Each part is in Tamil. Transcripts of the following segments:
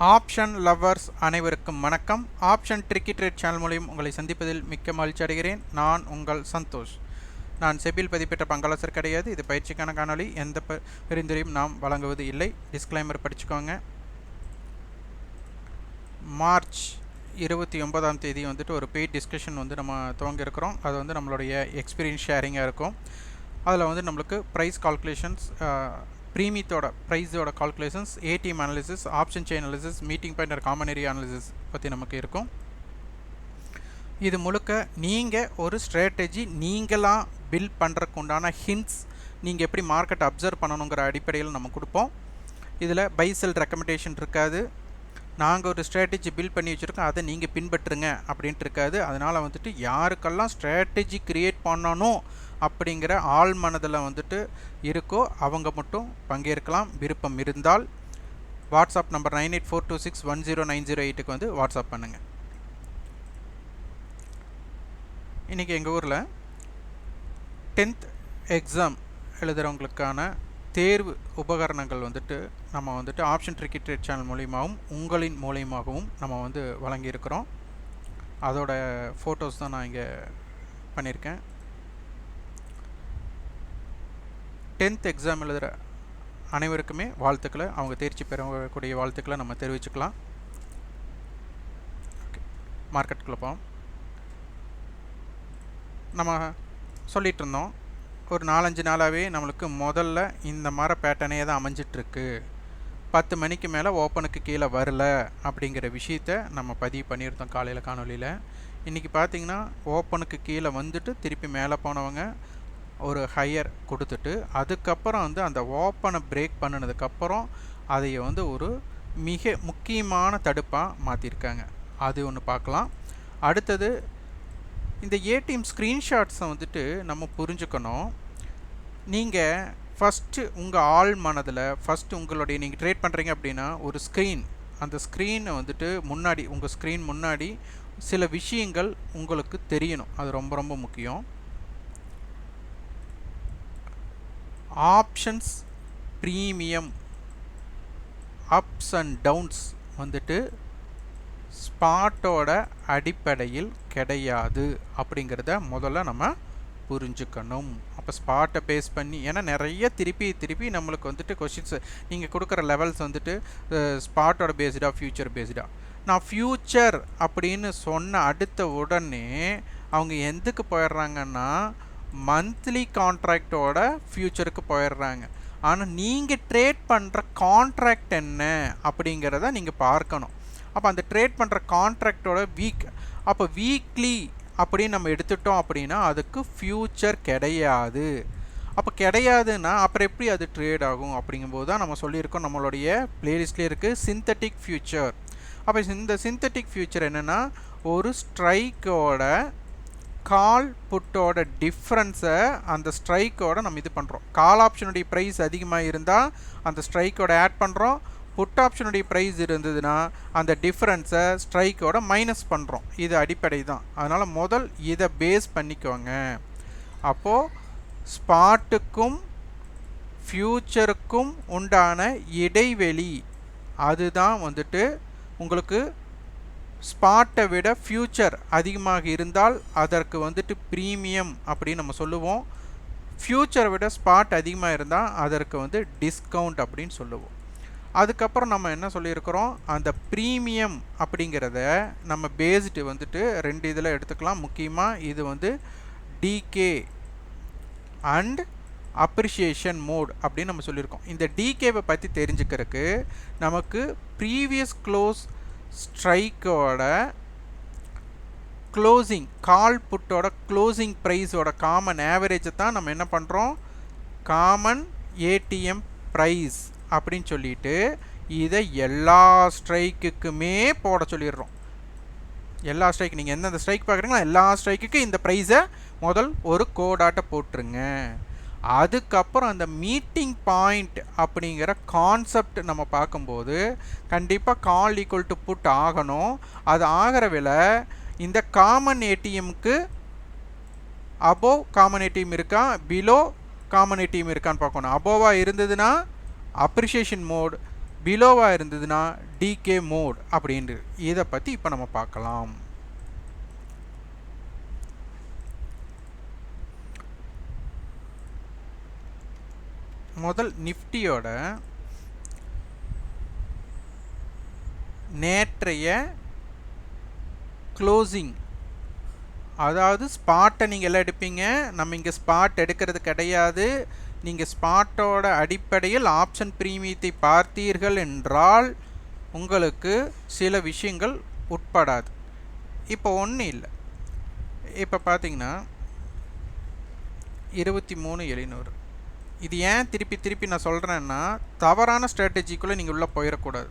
ஆப்ஷன் லவ்வர்ஸ் அனைவருக்கும் வணக்கம். ஆப்ஷன் ட்ரிக்கி ட்ரேட் சேனல் மூலம் உங்களை சந்திப்பதில் மிக்க மகிழ்ச்சி அடைகிறேன். நான் உங்கள் சந்தோஷ். நான் செபில் பதிப்பெற்ற பங்காளசர் கிடையாது. இது பயிற்சிக்கான காணொலி. எந்த பரிந்துரையும் நாம் வழங்குவது இல்லை. டிஸ்க்ளைமர் படிச்சுக்கோங்க. மார்ச் 29ஆம் தேதி ஒரு பெய்ட் டிஸ்கஷன் நம்ம துவங்கியிருக்கிறோம். அது நம்மளுடைய எக்ஸ்பீரியன்ஸ் ஷேரிங்காக இருக்கும். அதில் நம்மளுக்கு ப்ரைஸ் கால்குலேஷன்ஸ், ப்ரீமியத்தோட ப்ரைஸோட calculations, ATM analysis, option chain analysis, meeting point common area analysis பற்றி நமக்கு இருக்கும். இது முழுக்க நீங்கள் ஒரு ஸ்ட்ராட்டஜி நீங்களாக பில்ட் பண்ணுறதுக்கு உண்டான ஹிண்ட்ஸ், நீங்கள் எப்படி மார்க்கெட் அப்சர்வ் பண்ணணுங்கிற அடிப்படையில் நம்ம கொடுப்போம். இதில் பை செல் ரெக்கமெண்டேஷன் இருக்காது. நாங்கள் ஒரு ஸ்ட்ராட்டஜி பில்ட் பண்ணி வச்சுருக்கோம், அதை நீங்கள் பின்பற்றுங்க அப்படின்ட்டு இருக்காது. அதனால் யாருக்கெல்லாம் ஸ்ட்ராட்டஜி க்ரியேட் பண்ணணும் அப்படிங்கிற ஆள் மனதில் இருக்கோ அவங்க மட்டும் பங்கேற்கலாம். விருப்பம் இருந்தால் வாட்ஸ்அப் நம்பர் 9842610908க்கு வாட்ஸ்அப் பண்ணுங்கள். இன்றைக்கி எங்கள் ஊரில் 10th எக்ஸாம் எழுதுகிறவங்களுக்கான தேர்வு உபகரணங்கள் நம்ம ஆப்ஷன் ட்ரிக்கி ட்ரேட் சேனல் மூலியமாகவும் உங்களின் மூலியமாகவும் நம்ம வழங்கியிருக்கிறோம். அதோட ஃபோட்டோஸ் தான் நான் இங்கே பண்ணியிருக்கேன். 10th எக்ஸாம் எழுதுகிற அனைவருக்குமே வாழ்த்துக்களை, அவங்க தேர்ச்சி பெறக்கூடிய வாழ்த்துக்களை நம்ம தெரிவிச்சுக்கலாம். ஓகே, மார்க்கெட்டுக்குள்ளே போவோம். நம்ம சொல்லிகிட்டு இருந்தோம், ஒரு 4-5 நாளாகவே நம்மளுக்கு முதல்ல இந்த மாதிரி பேட்டர்னே தான் அமைஞ்சிட்ருக்கு. 10 மணிக்கு மேலே ஓப்பனுக்கு கீழே வரல அப்படிங்கிற விஷயத்த நம்ம பதிவு பண்ணியிருந்தோம் காலையில் காணொலியில். இன்றைக்கி பார்த்திங்கன்னா ஓப்பனுக்கு கீழே திருப்பி மேலே போனவங்க ஒரு ஹையர் கொடுத்துட்டு அதுக்கப்புறம் அந்த ஓப்பனை பிரேக் பண்ணினதுக்கப்புறம் அதை ஒரு மிக முக்கியமான தடுப்பாக மாற்றிருக்காங்க. அது ஒன்று பார்க்கலாம். அடுத்தது இந்த ஏடிஎம் ஸ்க்ரீன்ஷாட்ஸை நம்ம புரிஞ்சுக்கணும். நீங்கள் ஃபஸ்ட்டு உங்கள் ஆள் மனதில் ஃபஸ்ட்டு உங்களுடைய நீங்கள் ட்ரேட் பண்ணுறீங்க அப்படின்னா ஒரு ஸ்க்ரீன், அந்த ஸ்க்ரீனை முன்னாடி உங்கள் ஸ்க்ரீன் முன்னாடி சில விஷயங்கள் உங்களுக்கு தெரியணும். அது ரொம்ப ரொம்ப முக்கியம். Options premium ups and downs ஸ்பாட்டோட அடிப்படையில் கிடையாது அப்படிங்கிறத முதல்ல நம்ம புரிஞ்சுக்கணும். அப்போ ஸ்பாட்டை பேஸ் பண்ணி, ஏன்னா நிறைய திருப்பி நம்மளுக்கு கொஷின்ஸ் நீங்கள் கொடுக்குற லெவல்ஸ் ஸ்பாட்டோட பேஸ்டாக ஃப்யூச்சர் பேஸ்டாக. நான் ஃப்யூச்சர் அப்படின்னு சொன்ன அடுத்த உடனே அவங்க எதுக்கு போயிடுறாங்கன்னா மந்த்லி கான்ட்ராக்டோட ஃப்யூச்சருக்கு போயிடுறாங்க. ஆனால் நீங்கள் ட்ரேட் பண்ணுற கான்ட்ராக்ட் என்ன அப்படிங்கிறத நீங்கள் பார்க்கணும். அப்போ அந்த ட்ரேட் பண்ணுற கான்ட்ராக்டோட அப்போ வீக்லி அப்படின்னு நம்ம எடுத்துட்டோம் அப்படின்னா அதுக்கு ஃப்யூச்சர் கிடையாது. அப்போ கிடையாதுன்னா அப்புறம் எப்படி அது ட்ரேட் ஆகும் அப்படிங்கும்போது தான் நம்ம சொல்லியிருக்கோம். நம்மளுடைய பிளேலிஸ்ட்லேயே இருக்குது சிந்தட்டிக் ஃப்யூச்சர். அப்போ இந்த சிந்தட்டிக் ஃப்யூச்சர் என்னென்னா ஒரு ஸ்ட்ரைக்கோட கால் புட்டோட டிஃப்ரென்ஸை அந்த ஸ்ட்ரைக்கோட நம்ம இது பண்ணுறோம். கால் ஆப்ஷனுடைய ப்ரைஸ் அதிகமாக இருந்தால் அந்த ஸ்ட்ரைக்கோட ஆட் பண்ணுறோம். புட் ஆப்ஷனுடைய ப்ரைஸ் இருந்ததுன்னா அந்த டிஃப்ரென்ஸை ஸ்ட்ரைக்கோட மைனஸ் பண்ணுறோம். இது அடிப்படை தான். அதனால் முதல் இதை பேஸ் பண்ணிக்கோங்க. அப்போது ஸ்பாட்டுக்கும் ஃப்யூச்சருக்கும் உண்டான இடைவெளி அதுதான் உங்களுக்கு ஸ்பாட்டை விட ஃப்யூச்சர் அதிகமாக இருந்தால் அதற்கு ப்ரீமியம் அப்படின்னு நம்ம சொல்லுவோம். ஃப்யூச்சரை விட ஸ்பாட் அதிகமாக இருந்தால் அதற்கு டிஸ்கவுண்ட் அப்படின்னு சொல்லுவோம். அதுக்கப்புறம் நம்ம என்ன சொல்லியிருக்கிறோம், அந்த ப்ரீமியம் அப்படிங்கிறத நம்ம பேஸ்டு 2 இதில் எடுத்துக்கலாம். முக்கியமாக இது டிகே அண்ட் அப்ரிஷியேஷன் மோட் அப்படின்னு நம்ம சொல்லியிருக்கோம். இந்த டிகேவை பற்றி தெரிஞ்சுக்கிறதுக்கு நமக்கு ப்ரீவியஸ் க்ளோஸ் ஸ்ட்ரைக்கோட க்ளோசிங், கால் புட்டோட க்ளோசிங் ப்ரைஸோட காமன் ஆவரேஜை தான் நம்ம என்ன பண்ணுறோம், காமன் ஏடிஎம் ப்ரைஸ் அப்படின்னு சொல்லிட்டு இதை எல்லா ஸ்ட்ரைக்குக்குமே போட சொல்லிடுறோம். எல்லா ஸ்ட்ரைக் நீங்கள் எந்தெந்த ஸ்ட்ரைக் பார்க்குறீங்களோ எல்லா ஸ்ட்ரைக்குக்கு இந்த ப்ரைஸை முதல் ஒரு கோடாட்டை போட்டுருங்க. அதுக்கப்புறம் அந்த மீட்டிங் பாயிண்ட் அப்படிங்கிற கான்செப்ட் நம்ம பார்க்கும்போது கண்டிப்பாக கால் ஈக்குவல் டு புட் ஆகணும். அது ஆகிற விலை இந்த காமன் ஏடிஎம்க்கு அபோவ் காமன் ஏடிஎம் இருக்கா, பிலோ காமன் ஏடிஎம் இருக்கான்னு பார்க்கணும். அபோவாக இருந்ததுன்னா அப்ரிஷியேஷன் மோட், பிலோவாக இருந்ததுன்னா டிகே மோட் அப்படின்ட்டு. இதை பற்றி இப்போ நம்ம பார்க்கலாம். முதல் நிஃப்டியோட நேற்றைய க்ளோசிங், அதாவது ஸ்பாட்டை நீங்கள் எல்லாம் எடுப்பீங்க. நம்ம இங்கே ஸ்பாட் எடுக்கிறது கிடையாது. நீங்கள் ஸ்பாட்டோட அடிப்படையில் ஆப்ஷன் பிரீமியத்தை பார்த்தீர்கள் என்றால் உங்களுக்கு சில விஷயங்கள் உட்படாது. இப்போ ஒன்றும் இல்லை. இப்போ பார்த்தீங்கன்னா 23,700. இது ஏன் திருப்பி திருப்பி நான் சொல்கிறேன்னா, தவறான ஸ்ட்ராட்டஜிக்குள்ளே நீங்கள் உள்ளே போயிடக்கூடாது.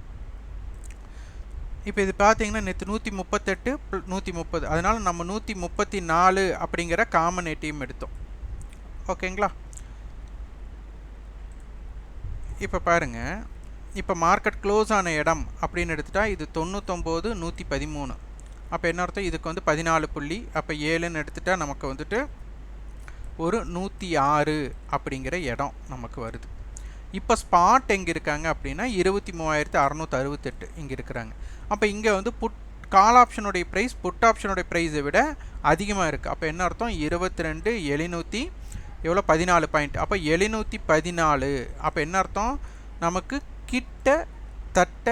இப்போ இது பார்த்தீங்கன்னா நேற்று 138 130, அதனால் நம்ம 134 அப்படிங்கிற காமன் ஏடிஎம் எடுத்தோம். ஓகேங்களா? இப்போ பாருங்கள், இப்போ மார்க்கெட் க்ளோஸ் ஆன இடம் அப்படின்னு எடுத்துட்டா இது 99 113. அப்போ என்ன அர்த்தம்? இதுக்கு வந்து 14 புள்ளி. அப்போ 7ன்னு எடுத்துட்டா நமக்கு வந்துட்டு ஒரு 106 அப்படிங்கிற இடம் நமக்கு வருது. இப்போ ஸ்பாட் எங்கே இருக்காங்க அப்படின்னா 23,668 இங்கே இருக்கிறாங்க. அப்போ இங்கே வந்து கால் ஆப்ஷனுடைய ப்ரைஸ் புட் ஆப்ஷனுடைய ப்ரைஸை விட அதிகமாக இருக்குது. அப்போ என்ன அர்த்தம்? 22,700 எவ்வளோ? 14 பாயிண்ட். அப்போ 714. அப்போ என்ன அர்த்தம்? நமக்கு கிட்டத்தட்ட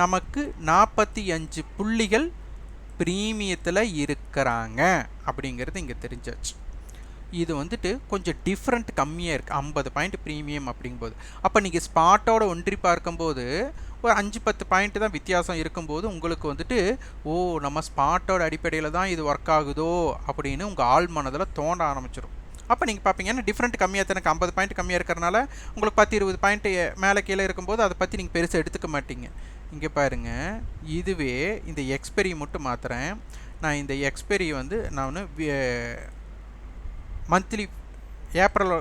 நமக்கு 45 புள்ளிகள் ப்ரீமியத்தில் இருக்கிறாங்க அப்படிங்கிறது இங்கே தெரிஞ்சாச்சு. இது வந்துட்டு கொஞ்சம் டிஃப்ரெண்ட் கம்மியாக இருக்குது, 50 பாயிண்ட் ப்ரீமியம் அப்படிங்கும்போது. அப்போ நீங்கள் ஸ்பாட்டோட ஒன்றி பார்க்கும்போது ஒரு 5-10 பாயிண்ட் தான் வித்தியாசம் இருக்கும்போது உங்களுக்கு வந்துட்டு ஓ நம்ம ஸ்பாட்டோட அடிப்படையில் தான் இது ஒர்க் ஆகுதோ அப்படின்னு உங்கள் ஆள் மனதில் தோண்ட ஆரம்பிச்சிடும். அப்போ நீங்கள் பார்ப்பீங்க, ஏன்னா டிஃப்ரெண்ட் கம்மியாக எனக்கு 50 பாயிண்ட் கம்மியாக இருக்கிறனால உங்களுக்கு 10-20 பாயிண்ட் மேலே கீழே இருக்கும்போது அதை பற்றி நீங்கள் பெருசாக எடுத்துக்க மாட்டீங்க. இங்கே பாருங்கள், இதுவே இந்த எக்ஸ்பெரி மட்டும் மாற்றுறேன். நான் இந்த எக்ஸ்பெரி வந்து நான் மந்த்லி ஏப்ரல்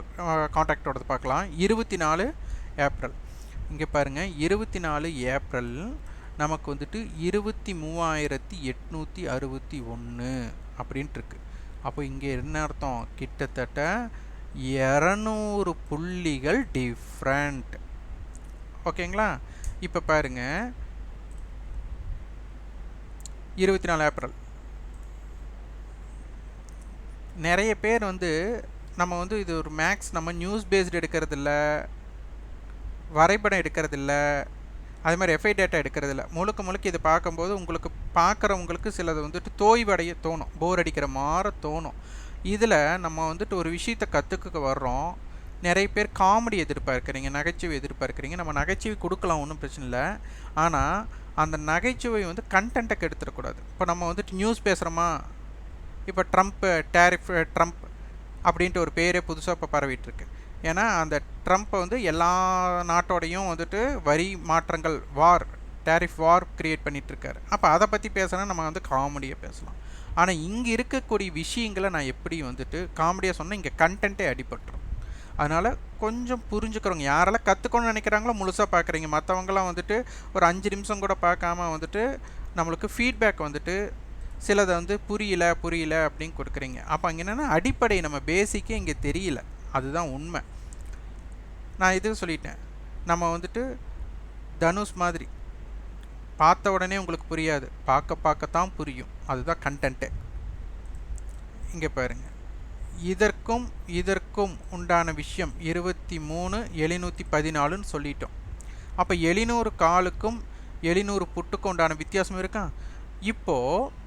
கான்ட்ராக்டோடது பார்க்கலாம். 24 ஏப்ரல். இங்கே பாருங்கள், 24 ஏப்ரல் நமக்கு வந்துட்டு 23,861 அப்படின்ட்டு இருக்கு. அப்போ இங்கே என்ன அர்த்தம்? கிட்டத்தட்ட 200 புள்ளிகள் டிஃப்ரெண்ட். ஓகேங்களா? இப்போ பாருங்கள், 24 ஏப்ரல். நிறைய பேர் வந்து நம்ம வந்து இது ஒரு மேக்ஸ், நம்ம நியூஸ் பேஸ்டு எடுக்கிறதில்ல, வரைபடம் எடுக்கிறதில்ல, அது மாதிரி எஃப்ஐ டேட்டா எடுக்கிறதில்ல. முழுக்க இது பார்க்கும்போது உங்களுக்கு பார்க்குறவங்களுக்கு சிலது வந்துட்டு தோய்வடைய தோணும், போர் அடிக்கிற மாதிரி தோணும். இதில் நம்ம வந்துட்டு ஒரு விஷயத்தை கற்றுக்க வர்றோம். நிறைய பேர் காமெடி எதிர்பார்க்குறீங்க, நகைச்சுவை எதிர்பார்க்குறீங்க. நம்ம நகைச்சுவை கொடுக்கலாம், ஒன்றும் பிரச்சனை இல்லை. ஆனால் அந்த நகைச்சுவை வந்து கண்டென்ட்டை கெடுத்துடக்கூடாது. இப்போ நம்ம வந்துட்டு நியூஸ் பேசுகிறோமா, இப்போ ட்ரம்ப் அப்படின்ட்டு ஒரு பேரே புதுசாக இப்போ பரவிட்டுருக்கு. ஏன்னா அந்த ட்ரம்ப்பை வந்து எல்லா நாட்டோடையும் வந்துட்டு வரி மாற்றங்கள், டேரிஃப் வார் க்ரியேட் பண்ணிகிட்ருக்காரு. அப்போ அதை பற்றி பேசுனா நம்ம வந்து காமெடியாக பேசலாம். ஆனால் இங்கே இருக்கக்கூடிய விஷயங்களை நான் எப்படி வந்துட்டு காமெடியாக சொன்னால் இங்கே கண்டென்ட்டே அடிபட்டுரும். அதனால் கொஞ்சம் புரிஞ்சுக்கிறவங்க, யாரெல்லாம் கற்றுக்கணும்னு நினைக்கிறாங்களோ முழுசாக பார்க்குறீங்க. மற்றவங்களாம் வந்துட்டு ஒரு 5 நிமிஷம் கூட பார்க்காம வந்துட்டு நம்மளுக்கு ஃபீட்பேக் வந்துட்டு சிலதை வந்து புரியல அப்படின்னு கொடுக்குறீங்க. அப்போ அங்கே என்னென்னா அடிப்படை நம்ம பேசிக்கே இங்கே தெரியல, அதுதான் உண்மை. நான் இது சொல்லிட்டேன், நம்ம வந்துட்டு தனுஷ் மாதிரி பார்த்த உடனே உங்களுக்கு புரியாது, பார்க்கத்தான் புரியும். அதுதான் கண்டென்ட்டு. இங்கே பாருங்கள், இதற்கும் உண்டான விஷயம் 23,714ன்னு சொல்லிட்டோம். அப்போ 700 காலுக்கும் 700 புட்டுக்கும் உண்டான வித்தியாசம் இருக்கா? இப்போது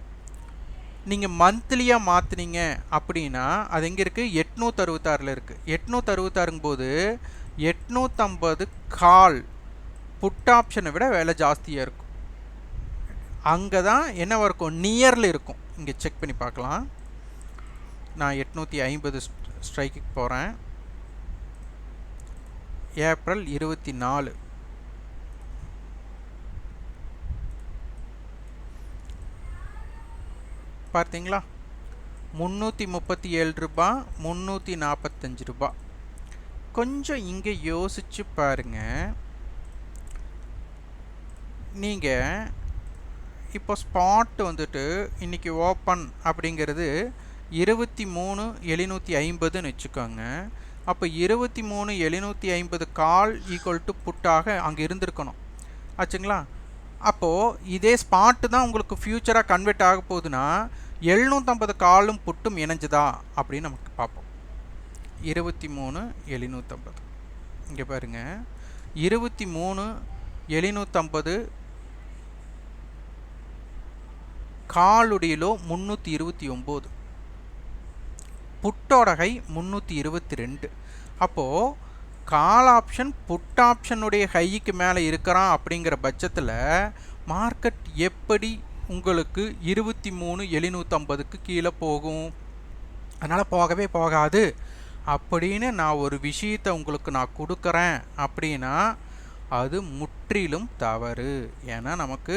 நீங்கள் மந்த்லியாக மாற்றினீங்க அப்படின்னா அது எங்கே இருக்குது? 866 இருக்குது. 866 போது 850 கால் புட் ஆப்ஷனை விட விலை ஜாஸ்தியாக இருக்கும். அங்கே தான் என்ன இருக்கும்? நியரில் இருக்கும். இங்கே செக் பண்ணி பார்க்கலாம். நான் 850 ஸ்ட்ரைக்குக்கு போகிறேன். ஏப்ரல் 24. பார்த்தீங்களா? 337 ரூபா, 345 ரூபா. கொஞ்சம் இங்கே யோசிச்சு பாருங்க. நீங்கள் இப்போ ஸ்பாட் வந்துட்டு இன்றைக்கி ஓப்பன் அப்படிங்கிறது 23,750ன்னு வச்சுக்கோங்க. அப்போ 23,750 கால் ஈக்குவல் டு புட்டாக அங்கே இருந்திருக்கணும். ஆச்சுங்களா? அப்போது இதே ஸ்பாட்டு தான் உங்களுக்கு ஃப்யூச்சராக கன்வெர்ட் ஆக போகுதுன்னா 750 காலும் புட்டும் இணைஞ்சுதா அப்படின்னு நமக்கு பார்ப்போம். 23,750 இங்கே பாருங்கள், 23,750 காலுடைய லோ 329, புட்டோட ஹை 322. அப்போது கால் ஆப்ஷன் புட் ஆப்ஷனுடைய ஹைக்கு மேலே இருக்கிறான் அப்படிங்கிற பட்சத்தில் மார்க்கெட் எப்படி உங்களுக்கு 23,750க்கு கீழே போகும்? அதனால் போகவே போகாது அப்படின்னு நான் ஒரு விஷயத்தை உங்களுக்கு நான் கொடுக்குறேன் அப்படின்னா அது முற்றிலும் தவறு. ஏன்னா நமக்கு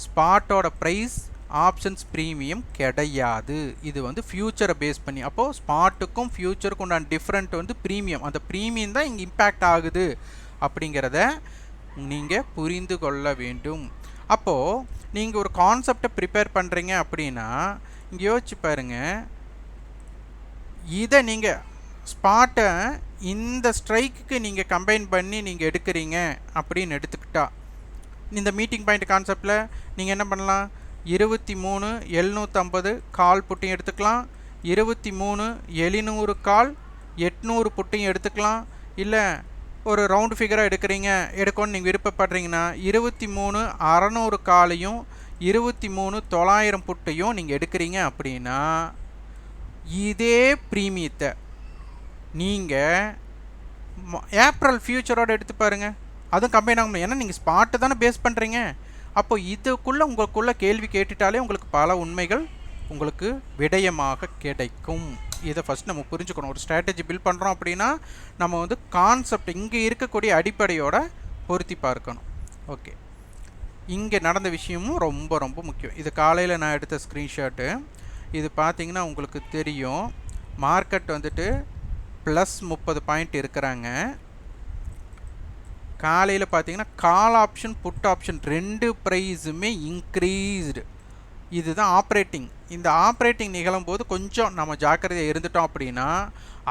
ஸ்பாட்டோட ப்ரைஸ் ஆப்ஷன்ஸ் ப்ரீமியம் கிடையாது. இது வந்து ஃப்யூச்சரை பேஸ் பண்ணி. அப்போது ஸ்பாட்டுக்கும் ஃப்யூச்சருக்கும் உண்டான டிஃப்ரெண்ட் வந்து ப்ரீமியம், அந்த ப்ரீமியம் தான் இங்கே இம்பேக்ட் ஆகுது அப்படிங்கிறத நீங்கள் புரிந்து கொள்ள வேண்டும். அப்போது நீங்கள் ஒரு கான்செப்டை ப்ரிப்பேர் பண்ணுறீங்க அப்படின்னா இங்கே யோசிச்சு பாருங்கள், இதை நீங்கள் ஸ்பாட்டை இந்த ஸ்ட்ரைக்கு நீங்கள் கம்பைன் பண்ணி நீங்கள் எடுக்கிறீங்க அப்படின்னு எடுத்துக்கிட்டா இந்த மீட்டிங் பாயிண்ட் கான்செப்டில் நீங்கள் என்ன பண்ணலாம், 23,750 கால் புட்டையும் எடுத்துக்கலாம், 23,700 கால் 800 புட்டையும் எடுத்துக்கலாம். இல்லை ஒரு ரவுண்டு ஃபிகராக எடுக்கணும்னு நீங்கள் விருப்பப்படுறீங்கன்னா 23,600 காலையும் 23,900 புட்டையும் நீங்கள் எடுக்கிறீங்க அப்படின்னா இதே ப்ரீமியத்தை நீங்கள் ஏப்ரல் ஃப்யூச்சரோடு எடுத்து பாருங்கள், அதுவும் கம்பைன் ஆக முடியும். ஏன்னா நீங்கள் ஸ்பாட்டை தானே பேஸ் பண்ணுறீங்க. அப்போ இதுக்குள்ளே உங்களுக்குள்ளே கேள்வி கேட்டுட்டாலே உங்களுக்கு பல உண்மைகள் உங்களுக்கு விடயமாக கிடைக்கும். இதை ஃபஸ்ட் நம்ம புரிஞ்சுக்கணும். ஒரு ஸ்ட்ராட்டஜி பில்ட் பண்ணுறோம் அப்படின்னா நம்ம வந்து கான்செப்ட் இங்கே இருக்கக்கூடிய அடிப்படையோட பொருத்தி பார்க்கணும். ஓகே, இங்கே நடந்த விஷயமும் ரொம்ப ரொம்ப முக்கியம். இது காலையில் நான் எடுத்த ஸ்க்ரீன்ஷாட்டு. இது பார்த்திங்கன்னா உங்களுக்கு தெரியும், மார்க்கெட் வந்துட்டு ப்ளஸ் 30 பாயிண்ட் இருக்கிறாங்க. காலையில் பார்த்தீங்கன்னா கால் ஆப்ஷன் புட் ஆப்ஷன் ரெண்டு ப்ரைஸுமே இன்க்ரீஸ்டு. இதுதான் ஆப்ரேட்டிங். இந்த ஆப்ரேட்டிங் நிகழும்போது கொஞ்சம் நம்ம ஜாக்கிரதையாக இருந்துட்டோம் அப்படின்னா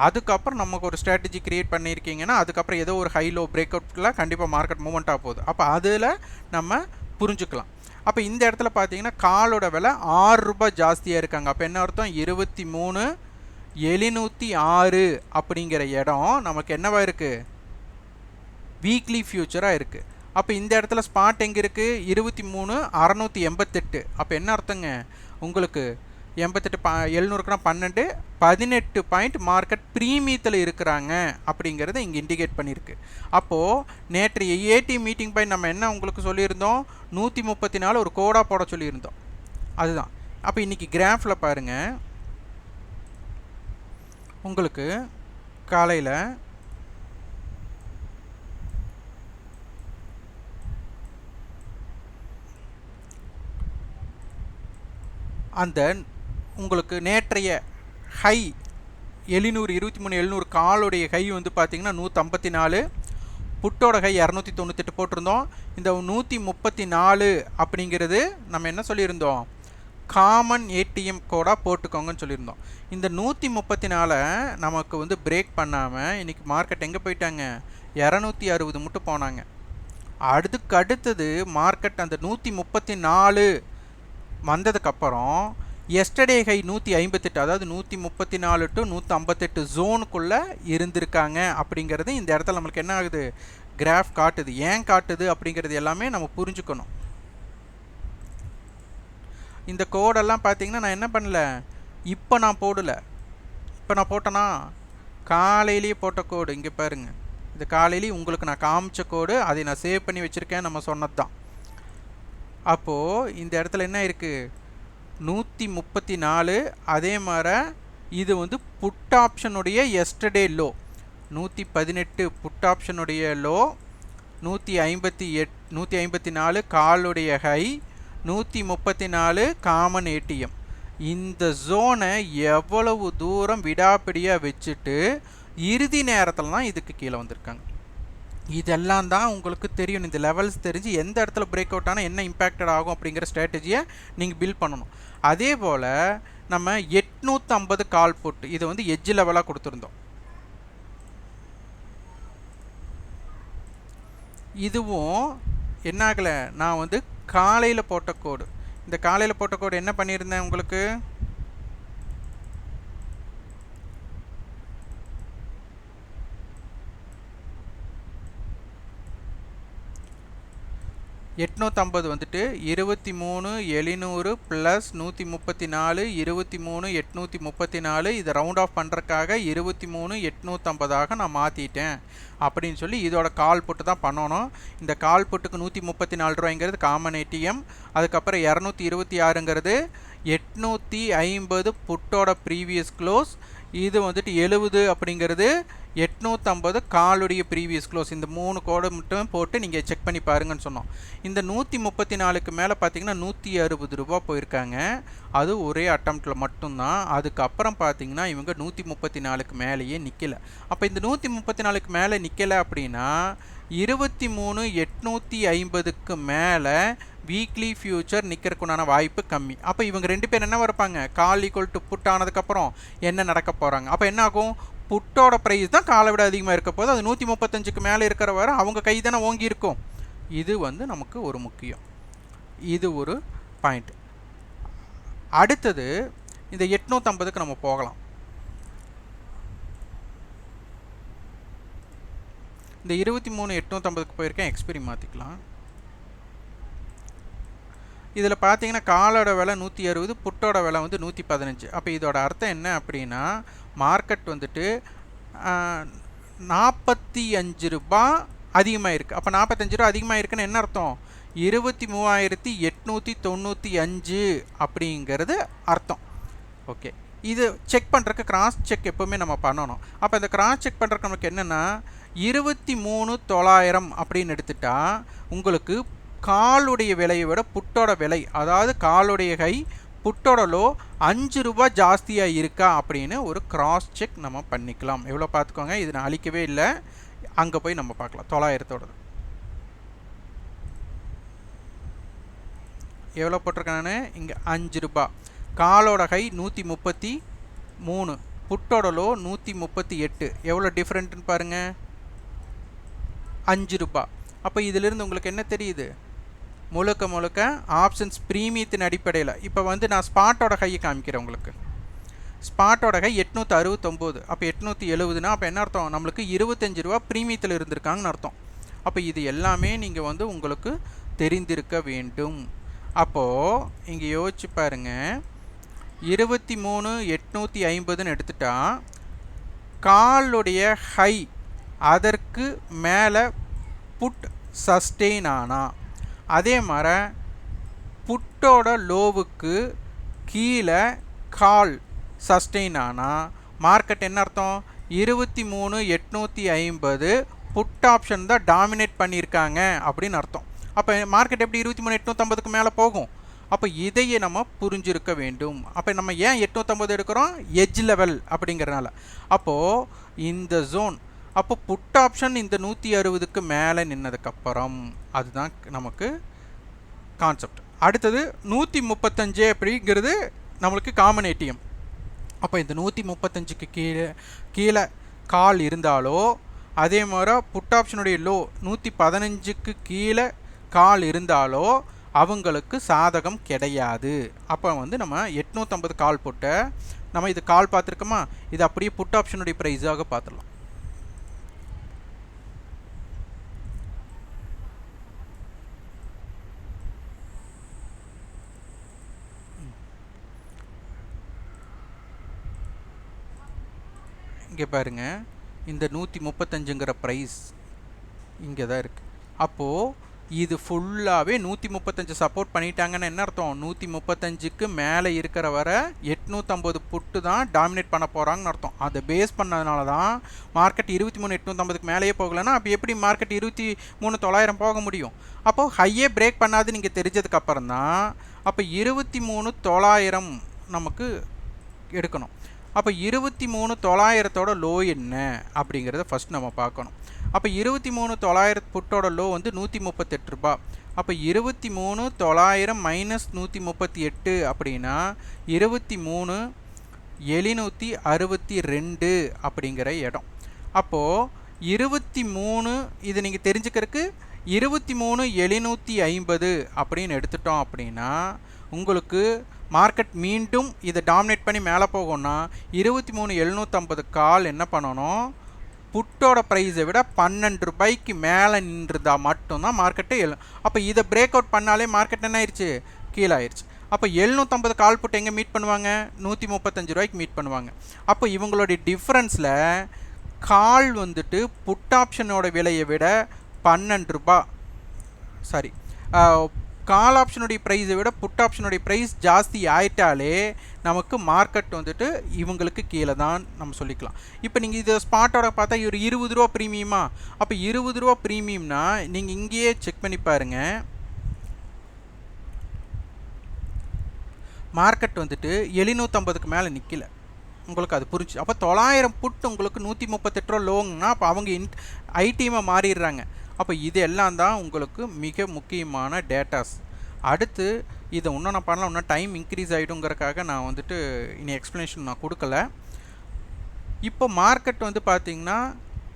அதுக்கப்புறம் நமக்கு ஒரு ஸ்ட்ராட்டஜி க்ரியேட் பண்ணியிருக்கீங்கன்னா அதுக்கப்புறம் ஏதோ ஒரு ஹை லோ பிரேக் அவுட்டில் கண்டிப்பாக மார்க்கெட் மூவ்மெண்ட் ஆக போகுது. அப்போ அதில் நம்ம புரிஞ்சுக்கலாம். அப்போ இந்த இடத்துல பார்த்தீங்கன்னா காலோட விலை 6 ரூபாய் ஜாஸ்தியாக இருக்காங்க. அப்போ என்ன அர்த்தம், 23,706 அப்படிங்கிற இடம் நமக்கு என்னவா இருக்குது, வீக்லி ஃப்யூச்சராக இருக்குது. அப்போ இந்த இடத்துல ஸ்பாட் எங்கே இருக்குது, 23,688. அப்போ என்ன அர்த்தங்க, உங்களுக்கு 88 700க்குனா 12 18 பாயிண்ட் மார்க்கெட் ப்ரீமியத்தில் இருக்கிறாங்க அப்படிங்கிறத இங்கே இண்டிகேட் பண்ணியிருக்கு. அப்போது நேற்று ஏடி மீட்டிங் பாயிண்ட் நம்ம என்ன உங்களுக்கு சொல்லியிருந்தோம், 134 ஒரு கோடாக போட சொல்லியிருந்தோம். அதுதான். அப்போ இன்றைக்கி கிராஃபில் பாருங்கள், உங்களுக்கு காலையில் அந்த உங்களுக்கு நேற்றைய ஹை 23,700 காலுடைய ஹை வந்து பார்த்திங்கன்னா 154, புட்டோட ஹை 298 போட்டிருந்தோம். இந்த 134 அப்படிங்கிறது நம்ம என்ன சொல்லியிருந்தோம், காமன் ஏடிஎம் கோடாக போட்டுக்கோங்கன்னு சொல்லியிருந்தோம். இந்த 134 நமக்கு வந்து பிரேக் பண்ணாமல் இன்றைக்கி மார்க்கெட் எங்கே போயிட்டாங்க, 260 மட்டும் போனாங்க. அடுத்தது மார்க்கெட் அந்த 134 வந்ததுக்கப்புறம் எஸ்டர்டே ஹை 158, அதாவது 134 டு 158 ஜோனுக்குள்ளே இருந்திருக்காங்க அப்படிங்கிறது இந்த இடத்துல நம்மளுக்கு என்ன ஆகுது, கிராஃப் காட்டுது. ஏன் காட்டுது அப்படிங்கிறது எல்லாமே நம்ம புரிஞ்சுக்கணும். இந்த கோடெல்லாம் பார்த்தீங்கன்னா நான் என்ன பண்ணல, இப்போ நான் போடலை. இப்போ நான் போட்டேன்னா காலையிலேயே போட்ட கோடு இங்கே பாருங்கள். இது காலையிலேயே உங்களுக்கு நான் காமிச்ச கோடு, அதை நான் சேவ் பண்ணி வச்சுருக்கேன், நம்ம சொன்னது தான். அப்போது இந்த இடத்துல என்ன இருக்குது, 134. அதே மாதிரி இது வந்து புட் ஆப்ஷனுடைய எஸ்டர்டே லோ 118, புட் ஆப்ஷனுடைய லோ 154 காலுடைய ஹை 134 காமன் ஏடிஎம். இந்த ஜோனை எவ்வளவு தூரம் விடாப்பிடியாக வச்சுட்டு இறுதி நேரத்தில் தான் இதுக்கு கீழே வந்திருக்காங்க. இதெல்லாம் தான் உங்களுக்கு தெரியும். இந்த லெவல்ஸ் தெரிஞ்சு எந்த இடத்துல பிரேக் அவுட் ஆனால் என்ன இம்பேக்டட் ஆகும் அப்படிங்கிற ஸ்ட்ராட்டஜியை நீங்கள் பில்ட் பண்ணணும். அதே போல் நம்ம 850 கால் புட், இதை வந்து எட்ஜ் லெவலாக கொடுத்துருந்தோம். இதுவும் என்ன ஆகலை, நான் வந்து காலையில் போட்ட கோடு, இந்த காலையில் போட்ட கோடு என்ன பண்ணியிருந்தேன் உங்களுக்கு, 850 வந்துட்டு 23,700 ப்ளஸ் 134 23,834, இதை ரவுண்ட் ஆஃப் பண்ணுறதுக்காக 23,850 நான் மாற்றிட்டேன் அப்படின்னு சொல்லி இதோட கால் புட்டு தான் பண்ணணும். இந்த கால் புட்டுக்கு 134 ரூபாய்ங்கிறது காமன் ஏடிஎம், அதுக்கப்புறம் 226ங்கிறது 850 புட்டோட ப்ரீவியஸ் க்ளோஸ், இது வந்துட்டு 70 அப்படிங்கிறது 850 காலுடைய ப்ரீவியஸ் க்ளோஸ். இந்த 3 கோடை மட்டும் போட்டு நீங்கள் செக் பண்ணி பாருங்கன்னு சொன்னோம். இந்த 134க்கு மேலே பார்த்தீங்கன்னா 160 ரூபா போயிருக்காங்க, அது ஒரே அட்டம்ப்டில் மட்டும்தான். அதுக்கப்புறம் பார்த்தீங்கன்னா இவங்க 134க்கு மேலேயே நிற்கலை. அப்போ இந்த 134க்கு மேலே நிற்கலை அப்படின்னா 23,850க்கு மேலே வீக்லி ஃபியூச்சர் நிற்கிறதுக்குண்டான வாய்ப்பு கம்மி. அப்போ இவங்க 2 பேர் என்ன வரப்பாங்க, கால் ஈக்குவல் டு புட் ஆனதுக்கப்புறம் என்ன நடக்க போகிறாங்க, அப்போ என்ன ஆகும், புட்டோட ப்ரைஸ் தான் காலை விட அதிகமாக இருக்க போது, அது 135க்கு மேலே இருக்கிற வர அவங்க கை தானே ஓங்கி இருக்கும். இது வந்து நமக்கு ஒரு முக்கியம், இது ஒரு பாயிண்ட். அடுத்தது இந்த 850க்கு நம்ம போகலாம். இந்த 23,850க்கு போயிருக்கேன், எக்ஸ்பீரி மாற்றிக்கலாம். இதில் பார்த்தீங்கன்னா காலோட விலை 160, புட்டோட விலை வந்து 115. அப்போ இதோட அர்த்தம் என்ன அப்படின்னா மார்க்கெட் வந்துட்டு 45 ரூபா அதிகமாக இருக்குது. அப்போ 45 ரூபா அதிகமாக இருக்குன்னு என்ன அர்த்தம், 23,895 அப்படிங்கிறது அர்த்தம். ஓகே, இது செக் பண்ணுறதுக்கு கிராஸ் செக் எப்போவுமே நம்ம பண்ணணும். அப்போ இந்த கிராஸ் செக் பண்ணுறதுக்கு நமக்கு என்னென்னா 23,900 அப்படின்னு எடுத்துட்டா உங்களுக்கு காலுடைய விலையை விட புட்டோட விலை, அதாவது காலுடைய கை புட்டோட லோ 5 ரூபா ஜாஸ்தியாக இருக்கா அப்படின்னு ஒரு கிராஸ் செக் நம்ம பண்ணிக்கலாம். எவ்வளோ பார்த்துக்கோங்க, இது நான் அழிக்கவே இல்லை, அங்கே போய் நம்ம பார்க்கலாம். 900ஓடது எவ்வளோ போட்டிருக்கேன் நான் இங்கே, 5 ரூபா. காலோட கை 133, புட்டோட லோ 138, எவ்வளோ டிஃப்ரெண்ட்டுன்னு பாருங்கள், 5 ரூபா. அப்போ இதிலிருந்து உங்களுக்கு என்ன தெரியுது, முழுக்க ஆப்ஷன்ஸ் ப்ரீமியத்தின் அடிப்படையில். இப்போ வந்து நான் ஸ்பாட்டோட கையை காமிக்கிறேன் உங்களுக்கு. ஸ்பாட்டோட கை 869, அப்போ 870னா அப்போ என்ன அர்த்தம், நம்மளுக்கு 25 ரூபா ப்ரீமியத்தில் இருந்திருக்காங்கன்னு அர்த்தம். அப்போ இது எல்லாமே நீங்கள் வந்து உங்களுக்கு தெரிந்திருக்க வேண்டும். அப்போது இங்கே யோசிச்சு பாருங்கள், 23,850ன்னு எடுத்துட்டா காலுடைய ஹை அதற்கு மேலே புட் சஸ்டெயின் ஆனா, அதே மாதிரி புட்டோட லோவுக்கு கீழே கால் சஸ்டெயின் ஆனால் மார்க்கெட் என்ன அர்த்தம், 23,850 புட் ஆப்ஷன் தான் டாமினேட் பண்ணியிருக்காங்க அப்படின்னு அர்த்தம். அப்போ மார்க்கெட் எப்படி 23,850க்கு மேலே போகும், அப்போ இதையே நம்ம புரிஞ்சிருக்க வேண்டும். அப்போ நம்ம ஏன் 850 எடுக்கிறோம், எட்ஜ் லெவல் அப்படிங்கிறனால. அப்போது இந்த ஜோன், அப்போ புட் ஆப்ஷன் இந்த 160க்கு மேலே நின்னதுக்கப்புறம் அதுதான் நமக்கு கான்செப்ட். அடுத்தது 135 அப்படிங்கிறது நம்மளுக்கு காமன் ஏடிஎம். அப்போ இந்த 135க்கு கீழே கால் இருந்தாலோ, அதே மாதிரி புட் ஆப்ஷனுடைய லோ 115க்கு கீழே கால் இருந்தாலோ அவங்களுக்கு சாதகம் கிடையாது. அப்போ வந்து நம்ம 850 கால் போட்ட நம்ம இது கால் பார்த்துருக்கோமா, இது அப்படியே புட் ஆப்ஷனுடைய ப்ரைஸாக பார்த்துடலாம். இங்கே பாருங்கள், இந்த 135ங்கிற ப்ரைஸ் இங்கே தான் இருக்குது. அப்போது இது ஃபுல்லாகவே 135 சப்போர்ட் பண்ணிட்டாங்கன்னு என்ன அர்த்தம், 135க்கு மேலே இருக்கிற வர 850 புட்டு தான் டாமினேட் பண்ண போகிறாங்கன்னு அர்த்தம். அதை பேஸ் பண்ணதுனால தான் மார்க்கெட் 23,850க்கு மேலேயே போகலைன்னா அப்போ எப்படி மார்க்கெட் 23,900 போக முடியும். அப்போது ஹையே பிரேக் பண்ணாது நீங்கள் தெரிஞ்சதுக்கப்புறம் தான் அப்போ 23,900 நமக்கு எடுக்கணும். அப்போ 23,900ஓட லோ என்ன அப்படிங்கிறத ஃபஸ்ட் நம்ம பார்க்கணும். அப்போ 23,900 புட்டோட லோ வந்து 138 ரூபா. அப்போ 23,900 மைனஸ் 138 அப்படின்னா 23,762 அப்படிங்கிற இடம். அப்போது 23 இது நீங்கள் தெரிஞ்சுக்கிறதுக்கு 23,750 அப்படின்னு எடுத்துட்டோம் அப்படின்னா உங்களுக்கு மார்க்கெட் மீண்டும் இதை டாமினேட் பண்ணி மேலே போகும்னா 23,750 கால் என்ன பண்ணணும், புட்டோட ப்ரைஸை விட 12 ரூபாய்க்கு மேலே நின்றுதா மட்டும்தான் மார்க்கெட்டு அப்போ இதை பிரேக் அவுட் பண்ணாலே மார்க்கெட் என்ன ஆயிடுச்சு, கீழே ஆயிடுச்சு. அப்போ 750 கால் புட் எங்கே மீட் பண்ணுவாங்க, 135 ரூபாய்க்கு மீட் பண்ணுவாங்க. அப்போ இவங்களுடைய டிஃப்ரென்ஸில் கால் வந்துட்டு புட் ஆப்ஷனோட விலையை விட 12 ரூபா, சாரி கால் ஆப்ஷனுடைய ப்ரைஸை விட புட் ஆப்ஷனுடைய ப்ரைஸ் ஜாஸ்தி ஆயிட்டாலே நமக்கு மார்க்கெட் வந்துட்டு இவங்களுக்கு கீழே தான் நம்ம சொல்லிக்கலாம். இப்போ நீங்கள் இது ஸ்பாட்டோட பார்த்தா ஒரு 20 ரூபா ப்ரீமியமா, அப்போ 20 ரூபா ப்ரீமியம்னா நீங்கள் இங்கேயே செக் பண்ணி பாருங்கள், மார்க்கெட் வந்துட்டு 750க்கு மேலே நிற்கல, உங்களுக்கு அது புரிஞ்சு. அப்போ 900 புட் உங்களுக்கு 138 ரூபா லோங்கன்னா அப்போ அவங்க ஐடிஎம்மாக மாறிடுறாங்க. அப்போ இது எல்லாம் தான் உங்களுக்கு மிக முக்கியமான டேட்டாஸ். அடுத்து இதை இன்னும் நான் பண்ணலாம், இன்னும் டைம் இன்க்ரீஸ் ஆகிடுங்கிறக்காக நான் வந்துட்டு இனி எக்ஸ்ப்ளனேஷன் நான் கொடுக்கல. இப்போ மார்க்கெட் வந்து பார்த்திங்கன்னா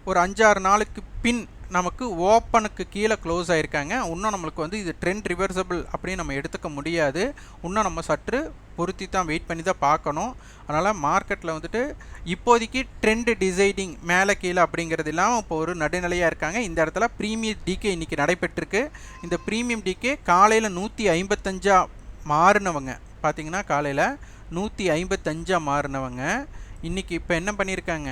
ஒரு 5-6 நாளுக்கு பின் நமக்கு ஓப்பனுக்கு கீழே க்ளோஸ் ஆகிருக்காங்க. இன்னும் நம்மளுக்கு வந்து இது ட்ரெண்ட் ரிவர்சபிள் அப்படின்னு நம்ம எடுத்துக்க முடியாது, இன்னும் நம்ம சற்று பொருத்தி தான் வெயிட் பண்ணி தான் பார்க்கணும். அதனால் மார்க்கெட்டில் வந்துட்டு இப்போதைக்கு ட்ரெண்ட் டிசைடிங் மேலே கீழே அப்படிங்கிறது இல்லாமல் இப்போ ஒரு நடுநிலையாக இருக்காங்க. இந்த இடத்துல ப்ரீமியம் டிகே இன்றைக்கி நடைபெற்றிருக்கு. இந்த ப்ரீமியம் டிகே காலையில் 155 மாறினவங்க பார்த்திங்கன்னா, காலையில் 155 மாறினவங்க இன்றைக்கி இப்போ என்ன பண்ணியிருக்காங்க,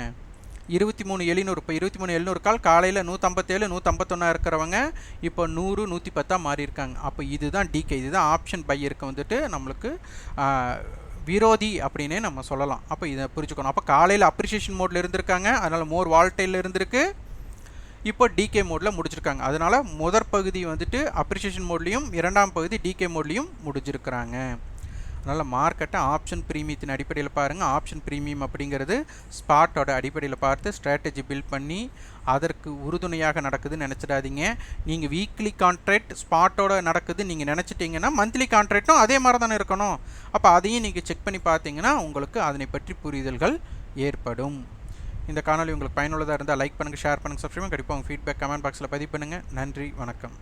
23,700. இப்போ 23,700 கால் காலையில் 157 151 இருக்கிறவங்க இப்போ 100 110 மாறி இருக்காங்க. அப்போ இதுதான் டிகே, இதுதான் ஆப்ஷன் பையருக்கு வந்துட்டு நம்மளுக்கு விரோதி அப்படின்னே நம்ம சொல்லலாம். அப்போ இதை புரிஞ்சுக்கணும். அப்போ காலையில் அப்ரிஷியேஷன் மோடில் இருந்திருக்காங்க, அதனால் மோர் வால்டைல் இருந்திருக்கு, இப்போ டிகே மோடில் முடிச்சிருக்காங்க. அதனால் முதற் பகுதி வந்துட்டு அப்ரிஷியேஷன் மோட்லேயும், இரண்டாம் பகுதி டிகே மோட்லேயும் முடிஞ்சிருக்கிறாங்க. அதனால் மார்க்கெட்டை ஆப்ஷன் ப்ரீமியத்தின் அடிப்படையில் பாருங்கள். ஆப்ஷன் ப்ரீமியம் அப்படிங்கிறது ஸ்பாட்டோட அடிப்படையில் பார்த்து ஸ்ட்ராட்டஜி பில்ட் பண்ணி அதற்கு உறுதுணையாக நடக்குதுன்னு நினச்சிடாதீங்க. நீங்கள் வீக்லி கான்ட்ராக்ட் ஸ்பாட்டோட நடக்குதுன்னு நீங்கள் நினச்சிட்டிங்கன்னா மந்த்லி கான்ட்ராக்டும் அதே மாதிரி தானே இருக்கணும். அப்போ அதையும் நீங்கள் செக் பண்ணி பார்த்தீங்கன்னா உங்களுக்கு அதனை பற்றி புரிதல்கள் ஏற்படும். இந்த காணொலி உங்களுக்கு பயனுள்ளதாக இருந்தால் லைக் பண்ணுங்கள், ஷேர் பண்ணுங்கள், சப்ஸ்கிரைப் பண்ணுங்கள். கண்டிப்பாக உங்கள் ஃபீட்பேக் கமெண்ட் பாக்ஸில் பதிவு பண்ணுங்கள். நன்றி, வணக்கம்.